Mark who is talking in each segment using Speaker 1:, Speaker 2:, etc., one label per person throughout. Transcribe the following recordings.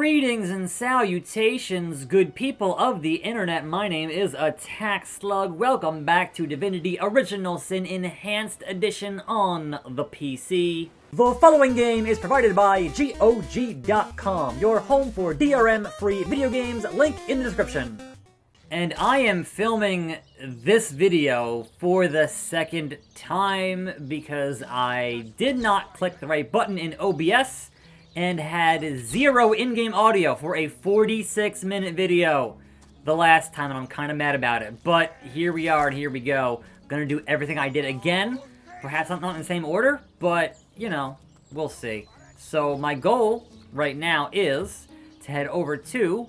Speaker 1: Greetings and salutations, good people of the internet. My name is attackslug. Welcome back to Divinity Original Sin Enhanced Edition on the PC. The following game is provided by GOG.com, your home for DRM-free video games, link in the description. And I am filming this video for the second time because I did not click the right button in OBS and had zero in-game audio for a 46-minute video the last time, and I'm kind of mad about it. But here we are, and here we go. I'm gonna do everything I did again. Perhaps not in the same order, but, you know, we'll see. So my goal right now is to head over to,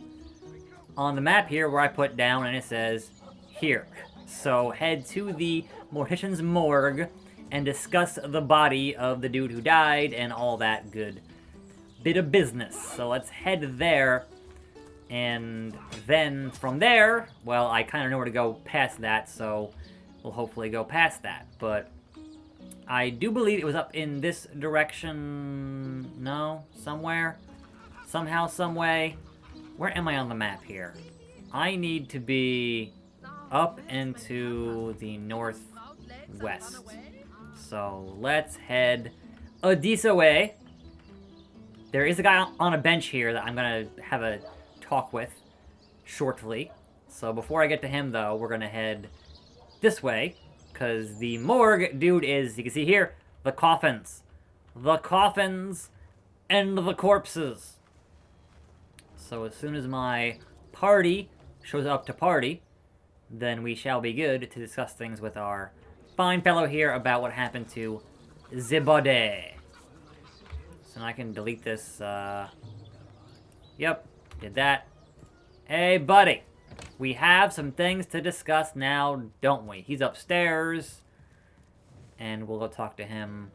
Speaker 1: on the map here, where I put down, and it says, here. So head to the Mortician's Morgue and discuss the body of the dude who died and all that good bit of business. So let's head there, and then from there, well, I kind of know where to go past that, so we'll hopefully go past that. But I do believe it was up in this direction. No, somewhere, somehow, some way. Where am I on the map here? I need to be up into the northwest. So let's head a decent way. There is a guy on a bench here that I'm going to have a talk with shortly. So before I get to him, though, we're going to head this way, because the morgue dude is, you can see here, the coffins. The coffins and the corpses. So as soon as my party shows up to party, then we shall be good to discuss things with our fine fellow here about what happened to the body. So I can delete this, yep, did that. Hey, buddy, we have some things to discuss now, don't we? He's upstairs, and we'll go talk to him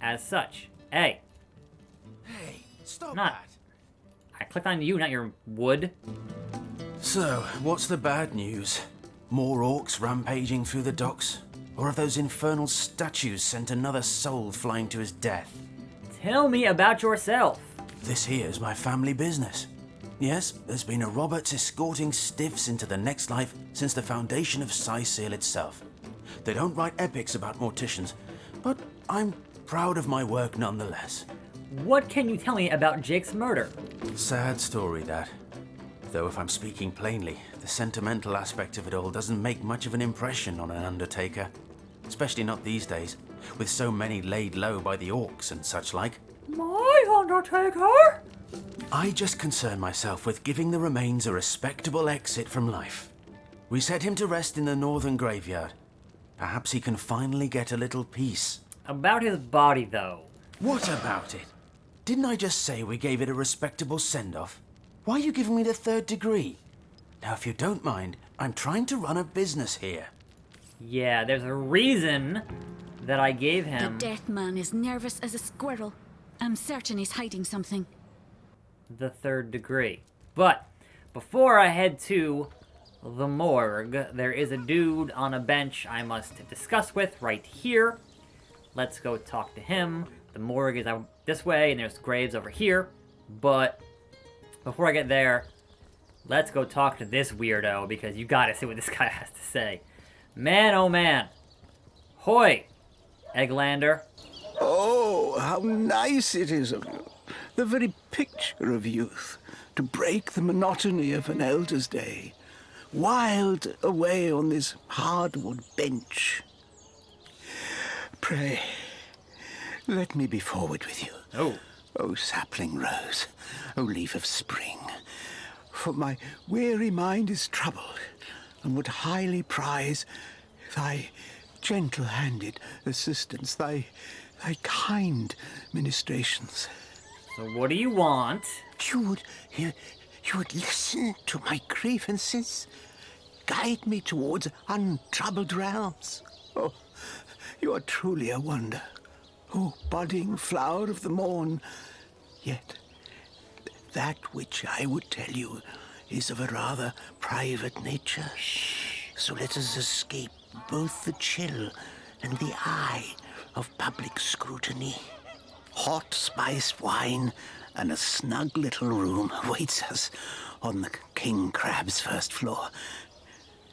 Speaker 1: as such. Hey.
Speaker 2: Hey, stop
Speaker 1: Not.
Speaker 2: that.
Speaker 1: I clicked on you, not your wood.
Speaker 2: So, what's the bad news? More orcs rampaging through the docks? Or have those infernal statues sent another soul flying to his death?
Speaker 1: Tell me about yourself.
Speaker 2: This here's my family business. Yes, there's been a Roberts escorting stiffs into the next life since the foundation of Seal itself. They don't write epics about morticians, but I'm proud of my work nonetheless.
Speaker 1: What can you tell me about Jake's murder?
Speaker 2: Sad story, that. Though if I'm speaking plainly, the sentimental aspect of it all doesn't make much of an impression on an undertaker. Especially not these days, with so many laid low by the orcs and such like.
Speaker 1: My undertaker?
Speaker 2: I just concern myself with giving the remains a respectable exit from life. We set him to rest in the northern graveyard. Perhaps he can finally get a little peace.
Speaker 1: About his body, though.
Speaker 2: What about it? Didn't I just say we gave it a respectable send-off? Why are you giving me the third degree? Now, if you don't mind, I'm trying to run a business here.
Speaker 1: Yeah, there's a reason that I gave him
Speaker 3: The death man is nervous as a squirrel. I'm certain he's hiding something.
Speaker 1: the third degree. But before I head to the morgue, there is a dude on a bench I must discuss with right here. Let's go talk to him. The morgue is out this way, and there's graves over here. But before I get there, let's go talk to this weirdo, because you gotta see what this guy has to say. Man, oh man. Hoi, Egglander.
Speaker 4: Oh, how nice it is of you. The very picture of youth, to break the monotony of an elder's day. Wild away on this hardwood bench. Pray, let me be forward with you.
Speaker 1: Oh.
Speaker 4: O sapling rose, O leaf of spring, for my weary mind is troubled, and would highly prize thy gentle-handed assistance, thy kind ministrations.
Speaker 1: So what do you want?
Speaker 4: You would listen to my grievances, guide me towards untroubled realms. Oh, you are truly a wonder. Oh, budding flower of the morn. Yet, that which I would tell you is of a rather private nature. So let us escape both the chill and the eye of public scrutiny. Hot spiced wine and a snug little room awaits us on the king crab's first floor.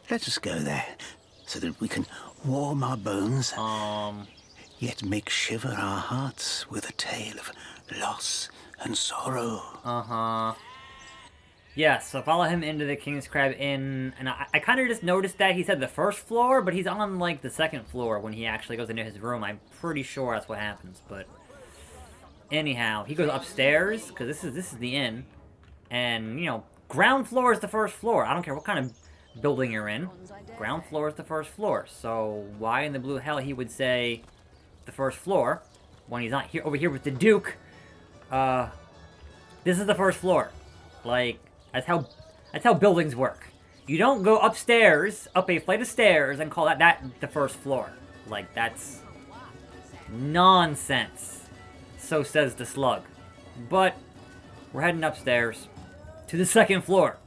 Speaker 4: Let us go there, so that we can warm our bones, yet make shiver our hearts with a tale of loss and sorrow.
Speaker 1: Yeah, so follow him into the King's Crab Inn, and I kind of just noticed that he said the first floor, but he's on, like, the second floor when he actually goes into his room. I'm pretty sure that's what happens, but... Anyhow, he goes upstairs, because this is the inn, and, you know, ground floor is the first floor. I don't care what kind of building you're in. Ground floor is the first floor, so why in the blue hell he would say the first floor when he's not here over here with the Duke? This is the first floor. Like... That's how buildings work. You don't go upstairs, up a flight of stairs, and call that the first floor. Like, that's nonsense. So says the slug. But we're heading upstairs to the second floor,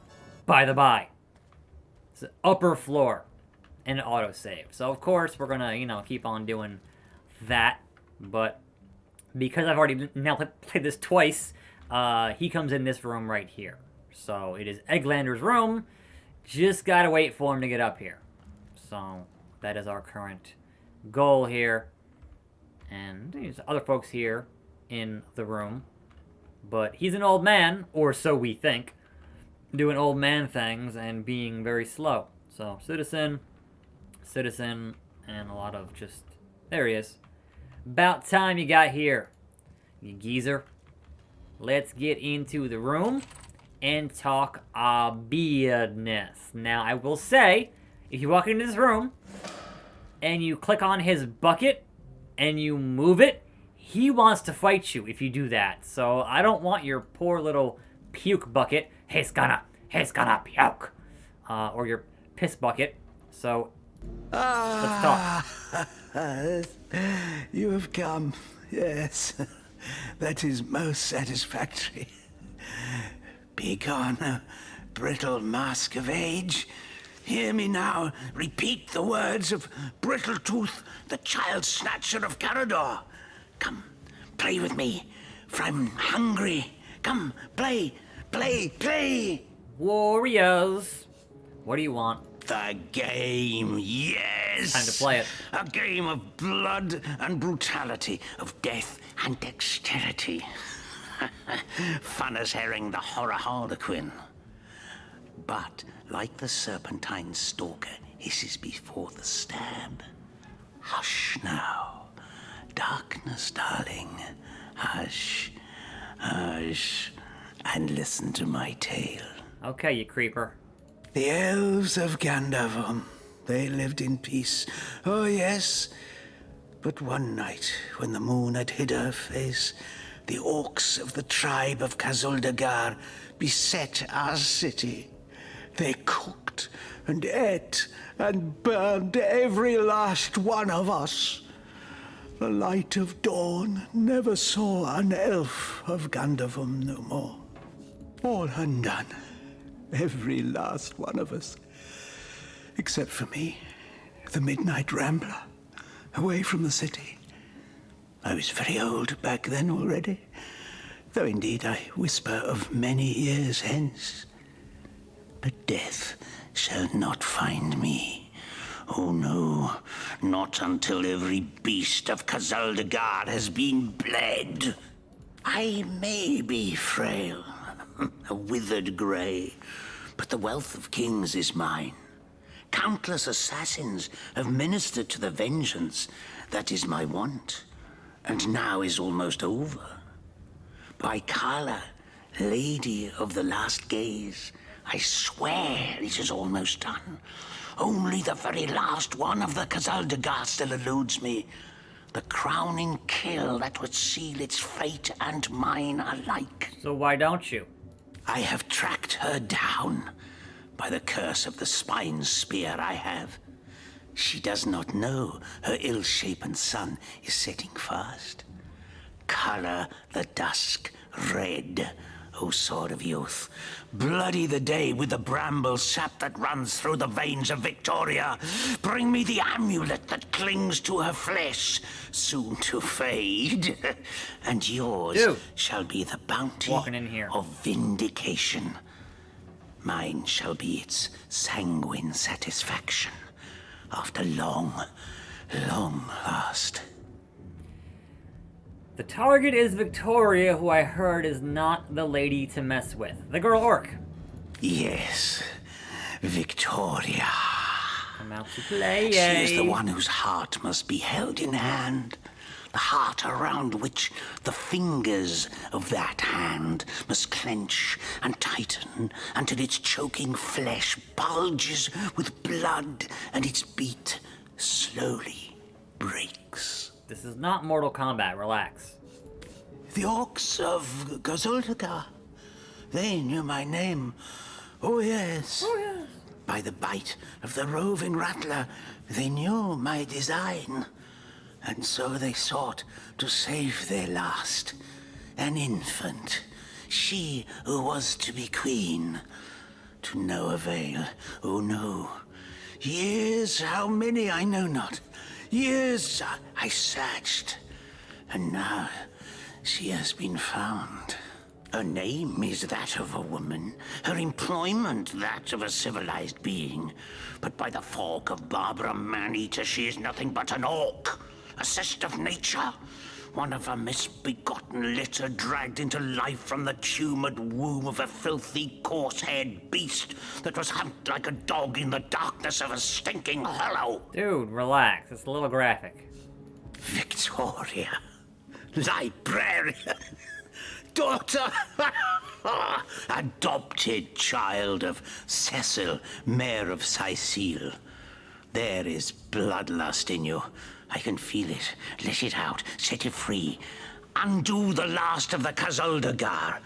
Speaker 1: by the by. It's the upper floor and an autosave. So, of course, we're gonna, you know, keep on doing that. But because I've already now played this twice, he comes in this room right here. So, it is Egglander's room. Just gotta wait for him to get up here. So, that is our current goal here. And there's other folks here in the room. But he's an old man, or so we think, doing old man things and being very slow. So, citizen, and a lot of just... There he is. About time you got here, you geezer. Let's get into the room and talk business. Now, I will say, if you walk into this room and you click on his bucket and you move it, he wants to fight you if you do that. So I don't want your poor little puke bucket. He's gonna puke. Or your piss bucket. So let's talk.
Speaker 4: You have come, yes. That is most satisfactory. Begone, brittle mask of age. Hear me now repeat the words of Brittletooth, the child snatcher of Carador. Come, play with me, for I'm hungry. Come, play.
Speaker 1: Warriors, what do you want?
Speaker 4: The game, yes!
Speaker 1: Time to play it.
Speaker 4: A game of blood and brutality, of death and dexterity. Fun as herring the horror harlequin. But, like the serpentine stalker hisses before the stab, hush now. Darkness, darling. Hush, and listen to my tale.
Speaker 1: Okay, you creeper.
Speaker 4: The elves of Gandavon, they lived in peace. Oh, yes. But one night, when the moon had hid her face, the orcs of the tribe of Kazuldagar beset our city. They cooked and ate and burned every last one of us. The light of dawn never saw an elf of Gandavon no more. All undone. Every last one of us. Except for me, the midnight rambler, away from the city. I was very old back then already, though indeed I whisper of many years hence. But death shall not find me. Oh no, not until every beast of Kazuldagar has been bled. I may be frail, a withered grey, but the wealth of kings is mine. Countless assassins have ministered to the vengeance that is my want, and now is almost over. By Kala, Lady of the Last Gaze, I swear it is almost done. Only the very last one of the Kazuldagar still eludes me. The crowning kill that would seal its fate and mine alike.
Speaker 1: So why don't you?
Speaker 4: I have tracked her down. By the curse of the spine spear I have. She does not know her ill-shapen sun is setting fast. Color the dusk red, O sword of youth, bloody the day with the bramble sap that runs through the veins of Victoria. Bring me the amulet that clings to her flesh, soon to fade. And yours
Speaker 1: Dude.
Speaker 4: shall be the bounty
Speaker 1: Walking in here.
Speaker 4: of vindication. Mine shall be its sanguine satisfaction after long, long last.
Speaker 1: The target is Victoria, who I heard is not the lady to mess with. The girl orc.
Speaker 4: Yes, Victoria.
Speaker 1: Come out to play.
Speaker 4: She is the one whose heart must be held in hand. The heart around which the fingers of that hand must clench and tighten until its choking flesh bulges with blood and its beat slowly breaks.
Speaker 1: This is not Mortal Kombat, relax.
Speaker 4: The orcs of Gazuldagar, they knew my name. Oh yes.
Speaker 1: Oh, yes.
Speaker 4: By the bite of the roving rattler, they knew my design. And so they sought to save their last, an infant, she who was to be queen. To no avail, oh no. Years, how many I know not. Years I searched, and now she has been found. Her name is that of a woman, her employment that of a civilized being. But by the fork of Barbara Man-Eater, she is nothing but an orc, a cyst of nature, one of a misbegotten litter dragged into life from the tumoured womb of a filthy, coarse-haired beast that was humped like a dog in the darkness of a stinking hollow.
Speaker 1: Dude, relax. It's a little graphic.
Speaker 4: Victoria, librarian, daughter, adopted child of Cecil, Mayor of Sicile. There is bloodlust in you. I can feel it. Let it out. Set it free. Undo the last of the Kazuldagar.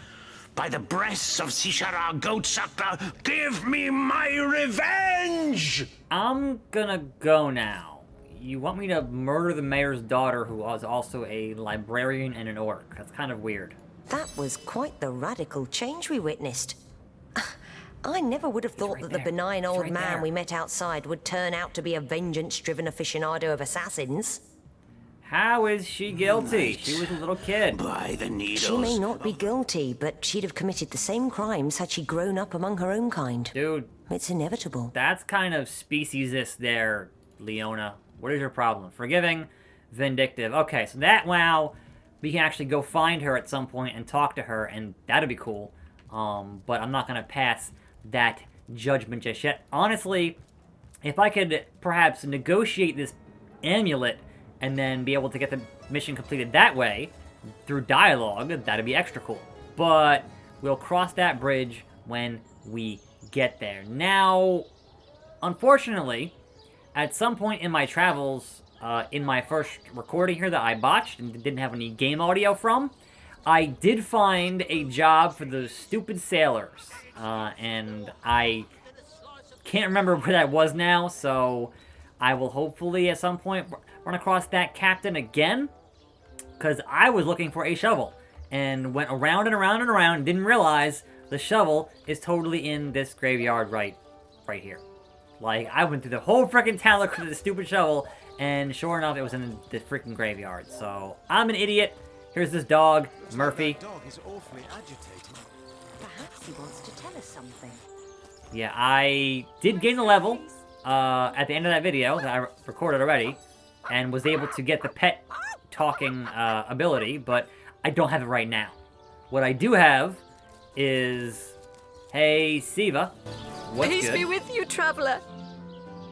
Speaker 4: By the breasts of Sishara Goatsucker, give me my revenge!
Speaker 1: I'm gonna go now. You want me to murder the mayor's daughter, who was also a librarian and an orc? That's kind of weird.
Speaker 5: That was quite the radical change we witnessed. I never would have thought
Speaker 1: right
Speaker 5: that
Speaker 1: there.
Speaker 5: the benign
Speaker 1: He's
Speaker 5: old
Speaker 1: right
Speaker 5: man
Speaker 1: there.
Speaker 5: we met outside would turn out to be a vengeance-driven aficionado of assassins.
Speaker 1: How is she guilty?
Speaker 4: Right.
Speaker 1: She was a little kid.
Speaker 4: By the needles.
Speaker 5: She may not be guilty, but she'd have committed the same crimes had she grown up among her own kind.
Speaker 1: Dude,
Speaker 5: It's inevitable.
Speaker 1: that's kind of speciesist there, Leona. What is your problem? Forgiving, vindictive. Okay, so that wow, we can actually go find her at some point and talk to her, and that'd be cool. But I'm not gonna pass that judgment just yet. Honestly, if I could perhaps negotiate this amulet and then be able to get the mission completed that way through dialogue, that'd be extra cool. But we'll cross that bridge when we get there. Now, unfortunately, at some point in my travels, in my first recording here that I botched and didn't have any game audio from, I did find a job for those stupid sailors. And I can't remember where that was now, so I will hopefully at some point run across that captain again, because I was looking for a shovel and went around and around and around and didn't realize the shovel is totally in this graveyard right here. Like, I went through the whole freaking town looking for the stupid shovel, and sure enough, it was in the freaking graveyard. So, I'm an idiot. Here's this dog, Murphy.
Speaker 2: Dog is awfully agitated.
Speaker 5: Perhaps he wants to tell us something.
Speaker 1: Yeah, I did gain a level at the end of that video that I recorded already, and was able to get the pet talking ability, but I don't have it right now. What I do have is, hey, Siva, what's
Speaker 6: Peace
Speaker 1: good?
Speaker 6: be with you, traveller.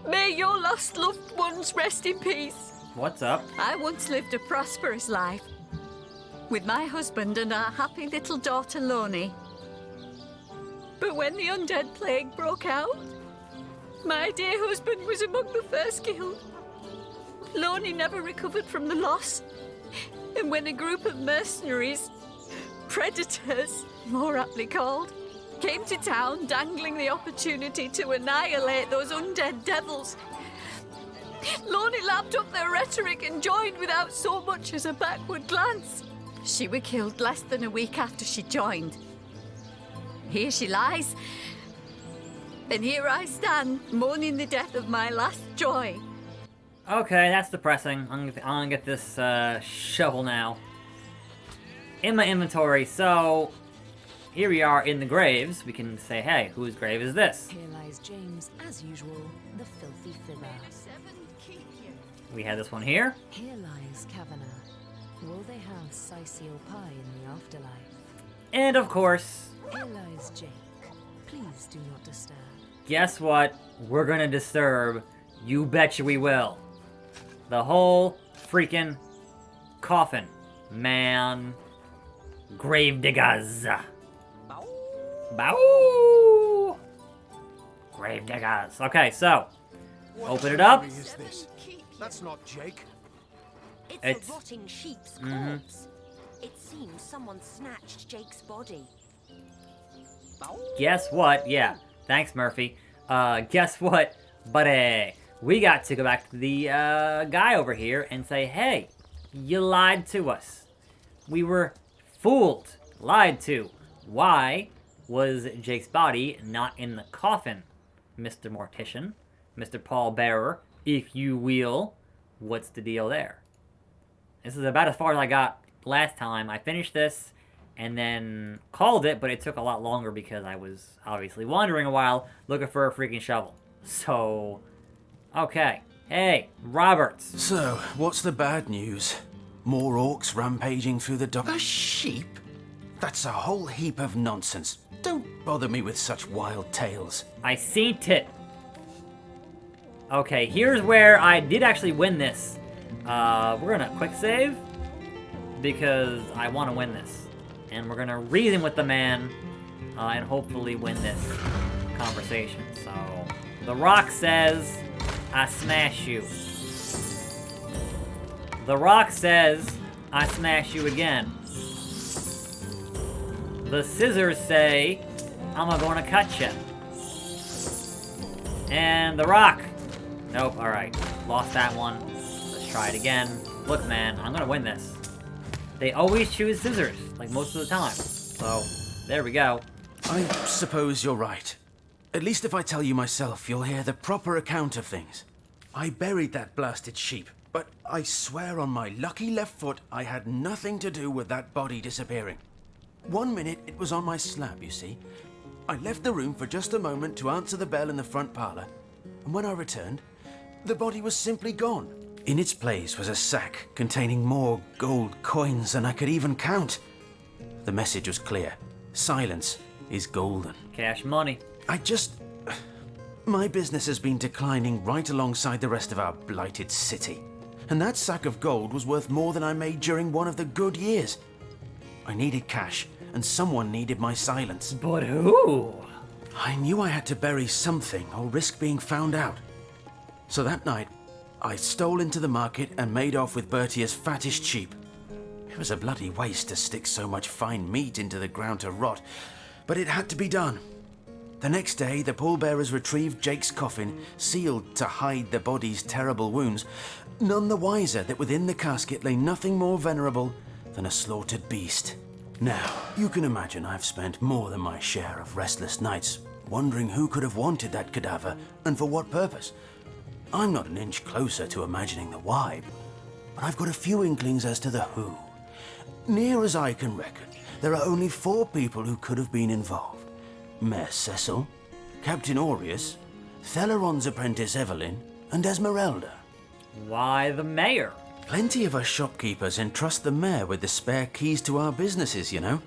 Speaker 6: May your lost loved ones rest in peace.
Speaker 1: What's up?
Speaker 6: I once lived a prosperous life with my husband and our happy little daughter, Loni. But when the undead plague broke out, my dear husband was among the first killed. Loni never recovered from the loss. And when a group of mercenaries, predators, more aptly called, came to town dangling the opportunity to annihilate those undead devils, Loni lapped up their rhetoric and joined without so much as a backward glance. She were killed less than a week after she joined. here she lies. And here I stand, mourning the death of my last joy.
Speaker 1: Okay, that's depressing. I'm gonna get this shovel now. In my inventory, so here we are in the graves. We can say, hey, whose grave is this?
Speaker 7: Here lies James, as usual, the filthy fibber.
Speaker 1: We had this one here.
Speaker 7: Here lies Kavanagh. Will they have Sicil pie in the afterlife?
Speaker 1: And of course,
Speaker 7: Here lies Jake. Please do not disturb.
Speaker 1: guess what? We're gonna disturb. You betcha we will. The whole freaking coffin. Man. Grave diggers. Bow. Grave diggers. Okay, so open it up.
Speaker 4: Is this? That's not Jake.
Speaker 1: It's-
Speaker 5: a rotting sheep's
Speaker 1: Mhm.
Speaker 5: corpse. It seems someone snatched Jake's body.
Speaker 1: Guess what? Yeah. Thanks, Murphy. Guess what, buddy? We got to go back to the guy over here and say, hey, you lied to us. We were fooled. Lied to. Why was Jake's body not in the coffin, Mr. Mortician? Mr. Pallbearer, if you will. What's the deal there? This is about as far as I got last time. I finished this and then called it, but it took a lot longer because I was obviously wandering a while looking for a freaking shovel. So, okay. Hey, Roberts.
Speaker 2: So, what's the bad news? More orcs rampaging through the dock? A sheep? That's a whole heap of nonsense. Don't bother me with such wild tales.
Speaker 1: I seen it. Okay, here's where I did actually win this. We're gonna quick save because I want to win this. And we're gonna reason with the man and hopefully win this conversation. So, The Rock says, I smash you. The Rock says, I smash you again. The scissors say, I'm gonna cut you. And The Rock. Nope, alright. Lost that one. Let's try it again. Look, man, I'm gonna win this. They always choose scissors, like most of the time. So, there we go.
Speaker 2: I suppose you're right. At least if I tell you myself, you'll hear the proper account of things. I buried that blasted sheep, but I swear on my lucky left foot I had nothing to do with that body disappearing. 1 minute it was on my slab, you see. I left the room for just a moment to answer the bell in the front parlour, and when I returned, the body was simply gone. In its place was a sack containing more gold coins than I could even count. The message was clear. Silence is golden.
Speaker 1: Cash money.
Speaker 2: My business has been declining right alongside the rest of our blighted city. And that sack of gold was worth more than I made during one of the good years. I needed cash, and someone needed my silence.
Speaker 1: But who?
Speaker 2: I knew I had to bury something or risk being found out. So that night, I stole into the market and made off with Bertia's fattest sheep. It was a bloody waste to stick so much fine meat into the ground to rot, but it had to be done. The next day, the pallbearers retrieved Jake's coffin, sealed to hide the body's terrible wounds, none the wiser that within the casket lay nothing more venerable than a slaughtered beast. Now, you can imagine I've spent more than my share of restless nights wondering who could have wanted that cadaver and for what purpose. I'm not an inch closer to imagining the why, but I've got a few inklings as to the who. Near as I can reckon, there are only 4 people who could have been involved. Mayor Cecil, Captain Aureus, Theleron's apprentice Evelyn, and Esmeralda.
Speaker 1: Why the mayor?
Speaker 2: Plenty of us shopkeepers entrust the mayor with the spare keys to our businesses, you know.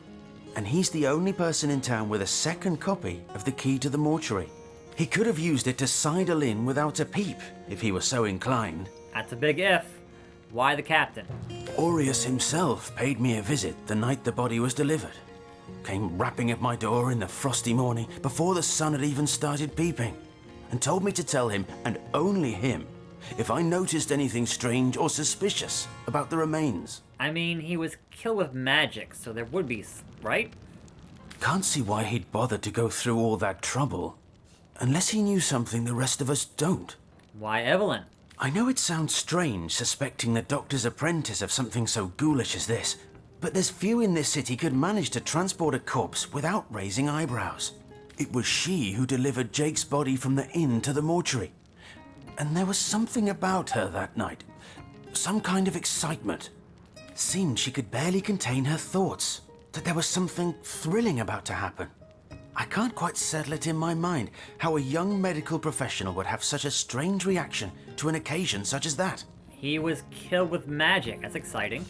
Speaker 2: And he's the only person in town with a second copy of the key to the mortuary. He could have used it to sidle in without a peep, if he were so inclined.
Speaker 1: That's a big if. Why the captain?
Speaker 2: Aureus himself paid me a visit the night the body was delivered. Came rapping at my door in the frosty morning before the sun had even started peeping, and told me to tell him, and only him, if I noticed anything strange or suspicious about the remains.
Speaker 1: I mean, he was killed with magic, so there would be, right?
Speaker 2: Can't see why he'd bothered to go through all that trouble, unless he knew something the rest of us don't.
Speaker 1: Why Evelyn?
Speaker 2: I know it sounds strange suspecting the doctor's apprentice of something so ghoulish as this, But there's few in this city could manage to transport a corpse without raising eyebrows. It was she who delivered Jake's body from the inn to the mortuary. And there was something about her that night. Some kind of excitement. Seemed she could barely contain her thoughts. That there was something thrilling about to happen. I can't quite settle it in my mind how a young medical professional would have such a strange reaction to an occasion such as that.
Speaker 1: He was killed with magic. That's exciting.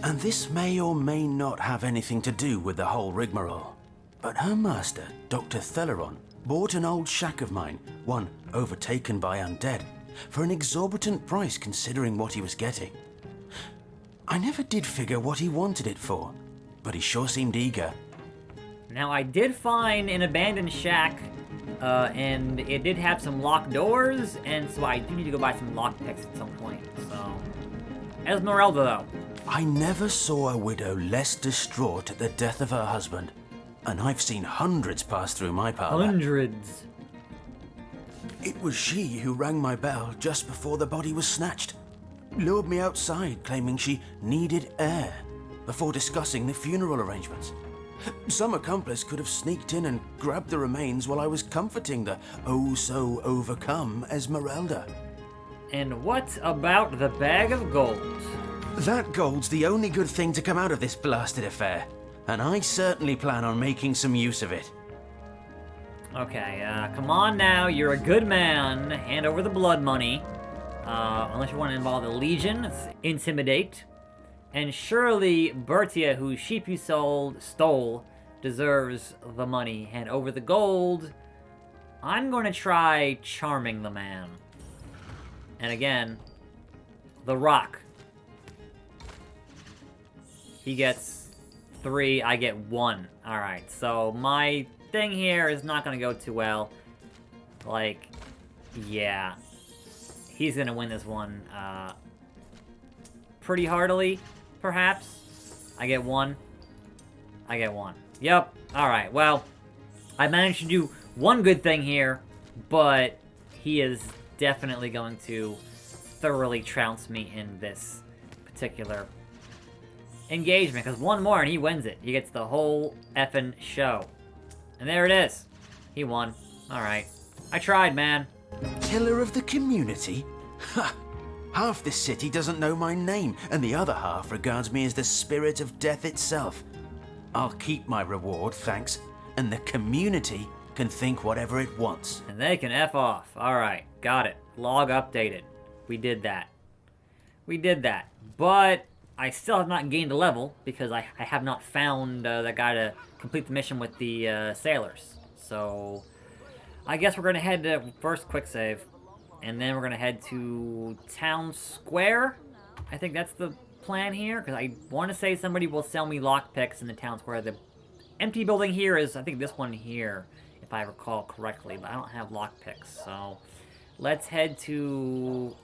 Speaker 2: And this may or may not have anything to do with the whole rigmarole. But her master, Dr. Theleron, bought an old shack of mine, one overtaken by undead, for an exorbitant price considering what he was getting. I never did figure what he wanted it for, but he sure seemed eager.
Speaker 1: Now, I did find an abandoned shack, and it did have some locked doors, and so I do need to go buy some lockpicks at some point, so... Esmeralda, though.
Speaker 2: I never saw a widow less distraught at the death of her husband, and I've seen hundreds pass through my parlor.
Speaker 1: Hundreds.
Speaker 2: It was she who rang my bell just before the body was snatched. Lured me outside, claiming she needed air, before discussing the funeral arrangements. Some accomplice could have sneaked in and grabbed the remains while I was comforting the oh-so-overcome Esmeralda.
Speaker 1: And what about the bag of gold?
Speaker 2: That gold's the only good thing to come out of this blasted affair, and I certainly plan on making some use of it.
Speaker 1: Okay, come on now, you're a good man. Hand over the blood money. Unless you want to involve the Legion, intimidate. And surely Bertia, whose sheep you stole, deserves the money. Hand over the gold. I'm going to try charming the man. And again, the rock. He gets 3, I get 1. Alright, so my thing here is not going to go too well. Like, yeah. He's going to win this one pretty heartily, perhaps. I get 1. I get 1. Yep. Alright, well, I managed to do one good thing here, but he is definitely going to thoroughly trounce me in this particular engagement, because one more and he wins it. He gets the whole effing show. And there it is. He won. Alright. I tried, man.
Speaker 2: Killer of the community? Ha! Half this city doesn't know my name, and the other half regards me as the spirit of death itself. I'll keep my reward, thanks, and the community can think whatever it wants.
Speaker 1: And they can F off. Alright, got it. Log updated. We did that. We did that. But I still have not gained a level, because I have not found that guy to complete the mission with the sailors. So I guess we're going to head to first quick save, and then we're going to head to Town Square. I think that's the plan here, because I want to say somebody will sell me lockpicks in the Town Square. The empty building here is, I think, this one here, if I recall correctly, but I don't have lockpicks. So let's head to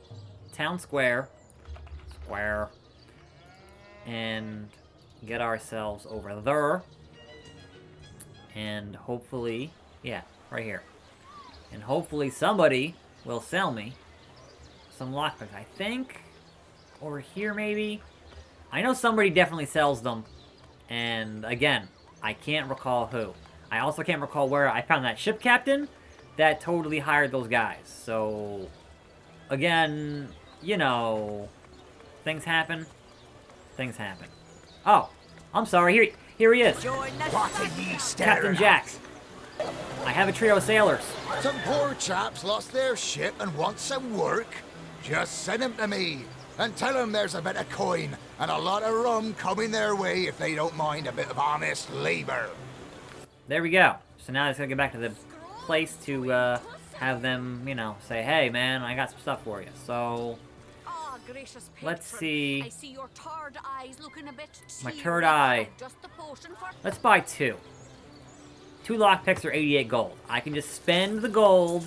Speaker 1: Town Square. And get ourselves over there. And hopefully, yeah, right here. And hopefully somebody will sell me some lockpicks. I think over here maybe. I know somebody definitely sells them. And again, I can't recall who. I also can't recall where I found that ship captain that totally hired those guys. So again, you know, things happen. Things happen. Oh, I'm sorry. Here he is.
Speaker 4: What are ye
Speaker 1: Captain
Speaker 4: staring
Speaker 1: Jack. I have a trio of sailors.
Speaker 8: Some poor chaps lost their ship and want some work. Just send them to me and tell them there's a bit of coin and a lot of rum coming their way if they don't mind a bit of honest labor.
Speaker 1: There we go. So now I just gotta get back to the place to have them, you know, say, hey man, I got some stuff for you. So
Speaker 6: Gracious
Speaker 1: let's
Speaker 6: patron,
Speaker 1: see.
Speaker 6: I see your tarred eyes looking a bit
Speaker 1: My
Speaker 6: teary.
Speaker 1: third eye.
Speaker 6: Just the potion for...
Speaker 1: Let's buy 2. 2 lockpicks are 88 gold. I can just spend the gold,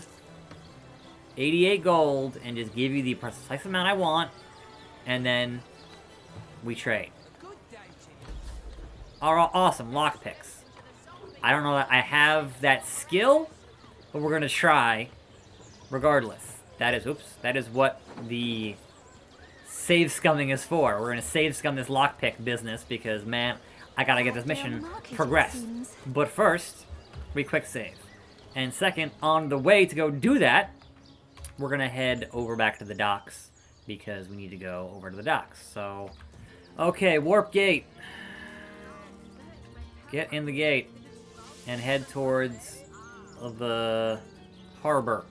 Speaker 1: 88 gold, and just give you the precise amount I want, and then we trade. Awesome, lockpicks. I don't know that I have that skill, but we're gonna try regardless. That is, oops, that is what the save scumming is for. We're gonna save scum this lockpick business because, man, I gotta get this mission progressed. But first, we quick save. And second, on the way to go do that, we're gonna head over back to the docks because we need to go over to the docks. So, okay, warp gate. Get in the gate and head towards the harbor.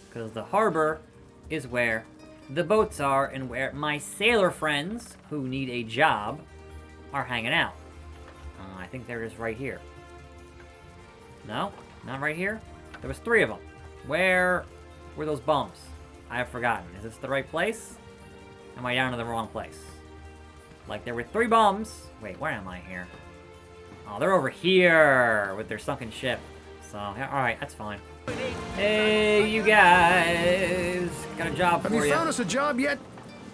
Speaker 1: Because the harbor is where the boats are and where my sailor friends who need a job are hanging out. I think there it is right here. No? Not right here? There was 3 of them. Where were those bumps? I have forgotten. Is this the right place? Am I down to the wrong place? Like, there were 3 bums. Wait, where am I here? Oh, they're over here with their sunken ship. So, yeah, alright, that's fine. Hey, you guys. Got a job for you.
Speaker 9: Have you found us a job yet?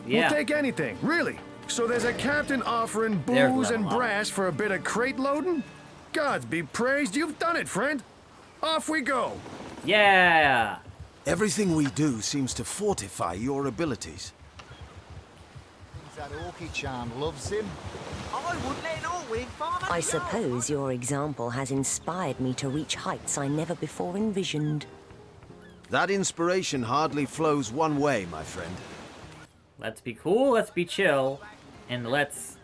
Speaker 1: Yeah.
Speaker 9: We'll take anything, really. So there's a captain offering
Speaker 1: There's
Speaker 9: booze
Speaker 1: level
Speaker 9: and
Speaker 1: up.
Speaker 9: brass for a bit of crate loading? Gods be praised, you've done it, friend. Off we go.
Speaker 1: Yeah.
Speaker 2: Everything we do seems to fortify your abilities.
Speaker 8: That Orky-chan loves him. I wouldn't let Orwig farm
Speaker 5: I suppose your example has inspired me to reach heights I never before envisioned.
Speaker 2: That inspiration hardly flows one way, my friend.
Speaker 1: Let's be cool, let's be chill, and let's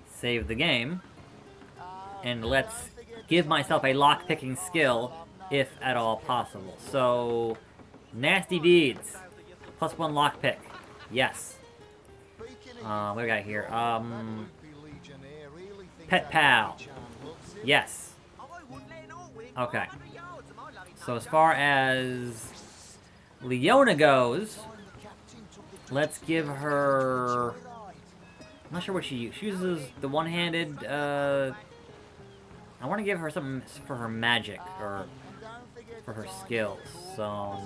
Speaker 1: save the game. And let's give myself a lock-picking skill, if at all possible. So, nasty deeds. +1 lockpick. Yes. What do we got here? Pet pal. Yes. Okay. So as far as Leona goes, let's give her... I'm not sure what she uses. She uses the one-handed, I want to give her something for her magic, or for her skills. So,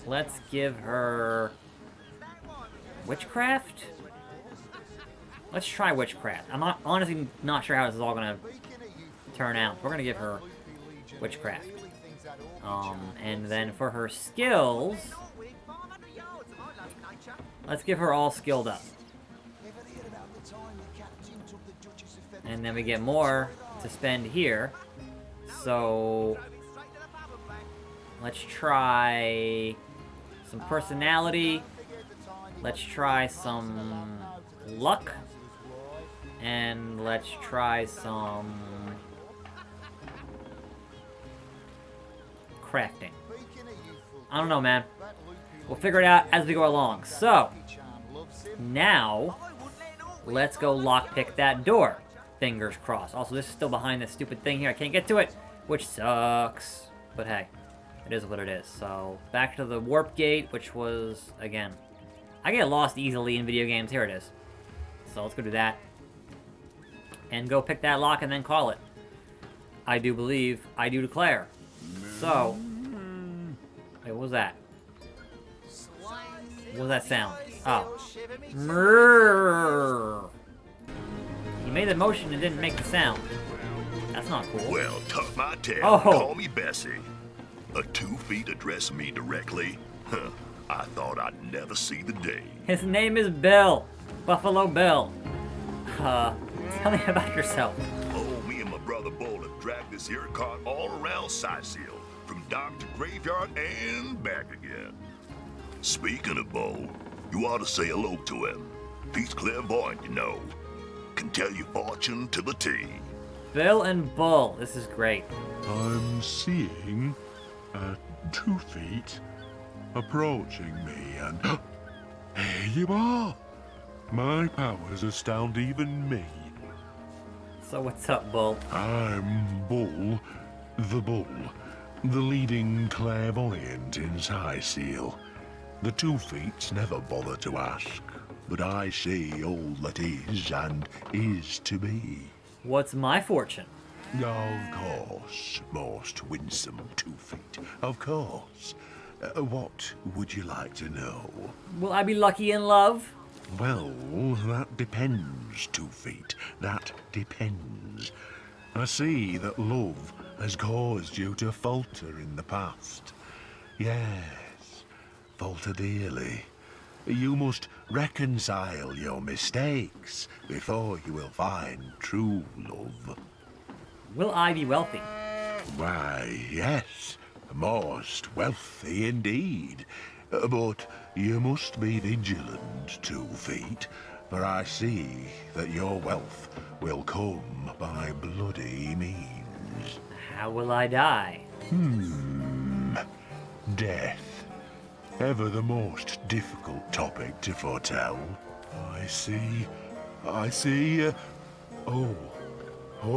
Speaker 1: let's give her... Witchcraft? Let's try witchcraft. I'm honestly not sure how this is all gonna turn out. We're gonna give her witchcraft. And then for her skills, let's give her all skilled up. And then we get more to spend here. So let's try some personality. Let's try some luck. And let's try some crafting. I don't know, man. We'll figure it out as we go along. So, now, let's go lockpick that door. Fingers crossed. Also, this is still behind this stupid thing here. I can't get to it, which sucks. But hey, it is what it is. So, back to the warp gate, which was, again, I get lost easily in video games. Here it is. So, let's go do that. And go pick that lock and then call it. I do believe, I do declare. So, wait, what was that? What was that sound? Oh. Mrrr. He made the motion and didn't make the sound. That's not cool.
Speaker 10: Well, tuck my tail.
Speaker 1: Oh.
Speaker 10: Call me Bessie. A 2 feet addressing me directly? Huh. I thought I'd never see the day.
Speaker 1: His name is Bill. Buffalo Bill. Tell me about yourself.
Speaker 10: Oh, me and my brother Bull have dragged this here cart all around Sightseal, from dock to graveyard and back again. Speaking of Bull, you ought to say hello to him. He's clairvoyant, you know. Can tell your fortune to the T.
Speaker 1: Bill and Bull. This is great.
Speaker 11: I'm seeing 2 feet approaching me, and here you are. My powers astound even me.
Speaker 1: So what's up, Bull?
Speaker 11: I'm Bull, the leading clairvoyant in Sightseal. The 2 feets never bother to ask, but I see all that is and is to be.
Speaker 1: What's my fortune?
Speaker 11: Of course, most winsome 2 feet. Of course. What would you like to know?
Speaker 1: Will I be lucky in love?
Speaker 11: Well, that depends, 2 feet. That depends. I see that love has caused you to falter in the past. Yes, falter dearly. You must reconcile your mistakes before you will find true love.
Speaker 1: Will I be wealthy?
Speaker 11: Why, yes, most wealthy indeed. But you must be vigilant, 2 feet, for I see that your wealth will come by bloody means.
Speaker 1: How will I die?
Speaker 11: Death. Ever the most difficult topic to foretell. I see. Oh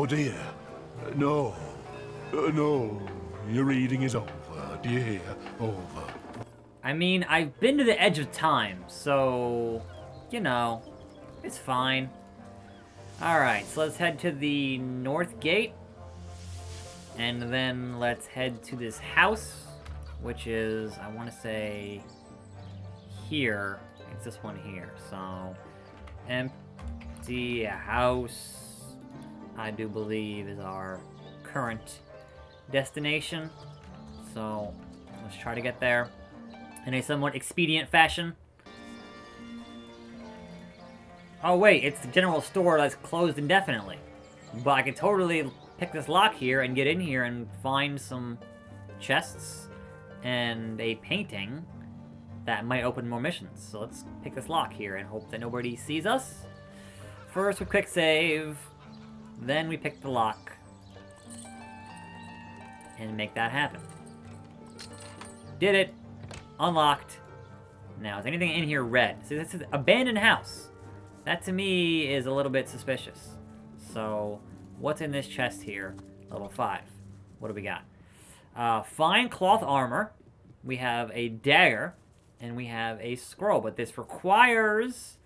Speaker 11: dear. No. No. Your reading is over. Do you hear? Over.
Speaker 1: I mean, I've been to the edge of time, so, you know, it's fine. Alright, so let's head to the north gate. And then let's head to this house, which is, I want to say, here. It's this one here. So, empty house, I do believe, is our current destination. So, let's try to get there in a somewhat expedient fashion. Oh wait, it's the general store that's closed indefinitely. But I could totally pick this lock here and get in here and find some chests and a painting that might open more missions. So let's pick this lock here and hope that nobody sees us. First we quick save, then we pick the lock and make that happen. Did it. Unlocked. Now, is anything in here red? See, this is abandoned house. That to me is a little bit suspicious. So, what's in this chest here? Level 5. What do we got? Fine cloth armor. We have a dagger. And we have a scroll. But this requires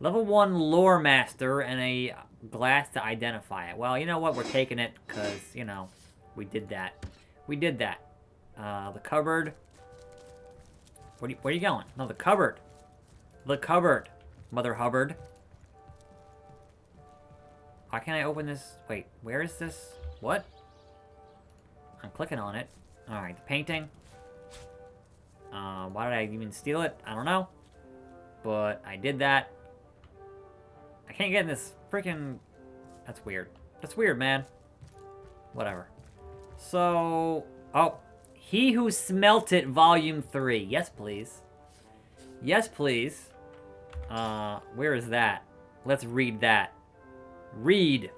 Speaker 1: level 1 lore master and a glass to identify it. Well, you know what? We're taking it because, you know, we did that. We did that. The cupboard. Where are you going? No, the cupboard. The cupboard. Mother Hubbard. Why can't I open this? Wait, where is this? What? I'm clicking on it. Alright, the painting. Why did I even steal it? I don't know. But I did that. I can't get in this freaking... That's weird. That's weird, man. Whatever. So... Oh. He Who Smelt It, Volume 3. Yes, please. Yes, please. Where is that? Let's read that. Read.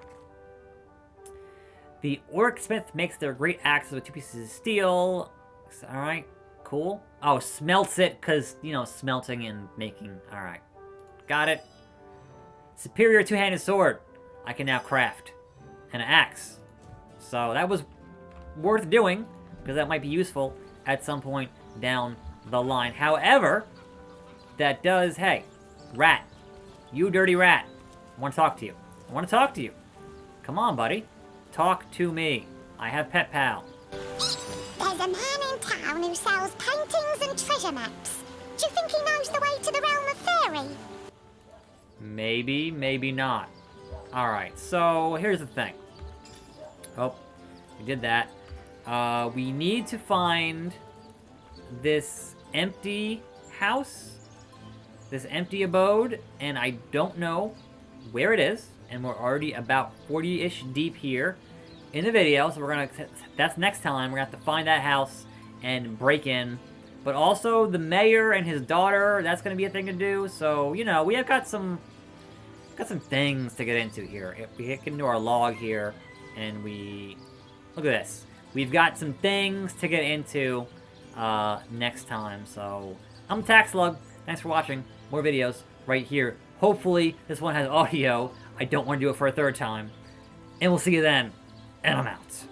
Speaker 1: The orc smith makes their great axes with 2 pieces of steel. Alright, cool. Oh, smelts it, because, you know, smelting and making. Alright. Got it. Superior 2-handed sword. I can now craft. And an axe. So that was worth doing, because that might be useful at some point down the line. However, that does, hey, rat. You dirty rat. I want to talk to you. I want to talk to you. Come on, buddy. Talk to me. I have Pet Pal.
Speaker 12: There's a man in town who sells paintings and treasure maps. Do you think he knows the way to the realm of fairy?
Speaker 1: Maybe, maybe not. Alright, so here's the thing. Oh, we did that. We need to find this empty house, this empty abode, and I don't know where it is, and we're already about 40-ish deep here in the video, so we're gonna, that's next time, we're gonna have to find that house and break in. But also, the mayor and his daughter, that's gonna be a thing to do, so, you know, we have got some things to get into here. If we get into our log here, and we, look at this. We've got some things to get into next time. So, I'm attackslug. Thanks for watching. More videos right here. Hopefully, this one has audio. I don't want to do it for a 3rd time. And we'll see you then. And I'm out.